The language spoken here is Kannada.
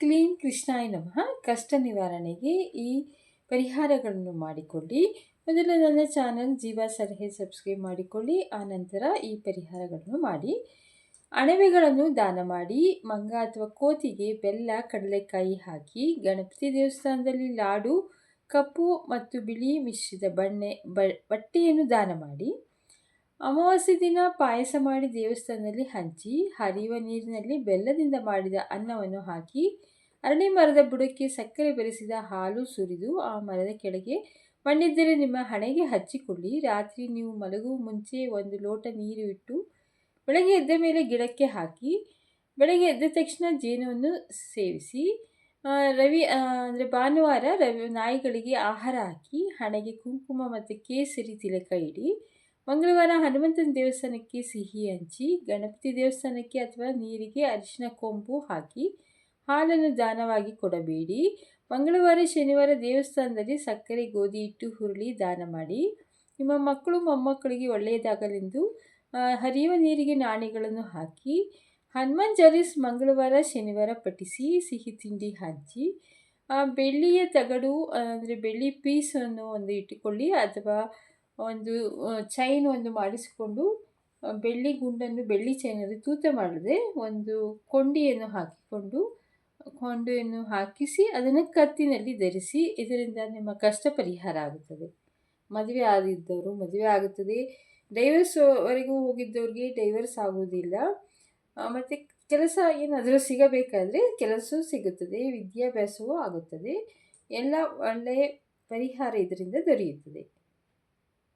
ಕ್ಲೀಂ ಕೃಷ್ಣಾಯ ನಮಃ. ಕಷ್ಟ ನಿವಾರಣೆಗೆ ಈ ಪರಿಹಾರಗಳನ್ನು ಮಾಡಿಕೊಳ್ಳಿ. ಮೊದಲು ನನ್ನ ಚಾನಲ್ ಜೀವ ಸಲಹೆ ಸಬ್ಸ್ಕ್ರೈಬ್ ಮಾಡಿಕೊಳ್ಳಿ. ಆನಂತರ ಈ ಪರಿಹಾರಗಳನ್ನು ಮಾಡಿ. ಅಣಬೆಗಳನ್ನು ದಾನ ಮಾಡಿ. ಮಂಗ ಅಥವಾ ಕೋತಿಗೆ ಬೆಲ್ಲ ಕಡಲೆಕಾಯಿ ಹಾಕಿ ಗಣಪತಿ ದೇವಸ್ಥಾನದಲ್ಲಿ ಲಾಡು ಕಪ್ಪು ಮತ್ತು ಬಿಳಿ ಮಿಶ್ರಿತ ಬಟ್ಟೆಯನ್ನು ದಾನ ಮಾಡಿ. ಅಮಾವಾಸ್ಯೆ ದಿನ ಪಾಯಸ ಮಾಡಿ ದೇವಸ್ಥಾನದಲ್ಲಿ ಹಂಚಿ. ಹರಿಯುವ ನೀರಿನಲ್ಲಿ ಬೆಲ್ಲದಿಂದ ಮಾಡಿದ ಅನ್ನವನ್ನು ಹಾಕಿ ಅರಳಿ ಮರದ ಬುಡಕ್ಕೆ ಸಕ್ಕರೆ ಬೆರೆಸಿದ ಹಾಲು ಸುರಿದು ಆ ಮರದ ಕೆಳಗೆ ಮಣ್ಣಿದ್ದರೆ ನಿಮ್ಮ ಹಣೆಗೆ ಹಚ್ಚಿಕೊಳ್ಳಿ. ರಾತ್ರಿ ನೀವು ಮಲಗುವ ಮುಂಚೆ 1 ಲೋಟ ನೀರು ಇಟ್ಟು ಬೆಳಗ್ಗೆ ಎದ್ದ ಮೇಲೆ ಗಿಡಕ್ಕೆ ಹಾಕಿ. ಬೆಳಗ್ಗೆ ಎದ್ದ ತಕ್ಷಣ ಜೇನುವನ್ನು ಸೇವಿಸಿ. ಭಾನುವಾರ ನಾಯಿಗಳಿಗೆ ಆಹಾರ ಹಾಕಿ ಹಣೆಗೆ ಕುಂಕುಮ ಮತ್ತು ಕೇಸರಿ ತಿಲಕ ಇಡಿ. ಮಂಗಳವಾರ ಹನುಮಂತನ ದೇವಸ್ಥಾನಕ್ಕೆ ಸಿಹಿ ಹಂಚಿ. ಗಣಪತಿ ದೇವಸ್ಥಾನಕ್ಕೆ ಅಥವಾ ನೀರಿಗೆ ಅರಿಶಿನ ಕೊಂಬು ಹಾಕಿ ಹಾಲನ್ನು ದಾನವಾಗಿ ಕೊಡಬೇಡಿ. ಮಂಗಳವಾರ ಶನಿವಾರ ದೇವಸ್ಥಾನದಲ್ಲಿ ಸಕ್ಕರೆ ಗೋಧಿ ಹಿಟ್ಟು ಹುರುಳಿ ದಾನ ಮಾಡಿ. ನಿಮ್ಮ ಮಕ್ಕಳು ಮೊಮ್ಮಕ್ಕಳಿಗೆ ಒಳ್ಳೆಯದಾಗಲೆಂದು ಹರಿಯುವ ನೀರಿಗೆ ನಾಣ್ಯಗಳನ್ನು ಹಾಕಿ. ಹನುಮಾನ್ ಚಾಲೀಸ್ ಮಂಗಳವಾರ ಶನಿವಾರ ಪಠಿಸಿ. ಸಿಹಿ ತಿಂಡಿ ಹಂಚಿ. ಬೆಳ್ಳಿಯ ತಗಡು ಬೆಳ್ಳಿ ಪೀಸನ್ನು ಒಂದು ಇಟ್ಟುಕೊಳ್ಳಿ ಅಥವಾ ಒಂದು ಚೈನ್ ಒಂದು ಮಾಡಿಸಿಕೊಂಡು ಬೆಳ್ಳಿ ಗುಂಡನ್ನು ಬೆಳ್ಳಿ ಚೈನಲ್ಲಿ ತೂತ ಮಾಡದೆ ಒಂದು ಕೊಂಡಿಯನ್ನು ಹಾಕಿಸಿ ಅದನ್ನು ಕತ್ತಿನಲ್ಲಿ ಧರಿಸಿ. ಇದರಿಂದ ನಿಮ್ಮ ಕಷ್ಟ ಪರಿಹಾರ ಆಗುತ್ತದೆ. ಮದುವೆ ಆಗಿದ್ದವರು ಮದುವೆ ಆಗುತ್ತದೆ. ಡೈವರ್ಸ್ವರೆಗೂ ಹೋಗಿದ್ದವ್ರಿಗೆ ಡೈವರ್ಸ್ ಆಗುವುದಿಲ್ಲ. ಮತ್ತು ಕೆಲಸ ಏನಾದರೂ ಸಿಗಬೇಕಾದರೆ ಕೆಲಸವೂ ಸಿಗುತ್ತದೆ. ವಿದ್ಯಾಭ್ಯಾಸವೂ ಆಗುತ್ತದೆ. ಎಲ್ಲ ಒಳ್ಳೆಯ ಪರಿಹಾರ ಇದರಿಂದ ದೊರೆಯುತ್ತದೆ.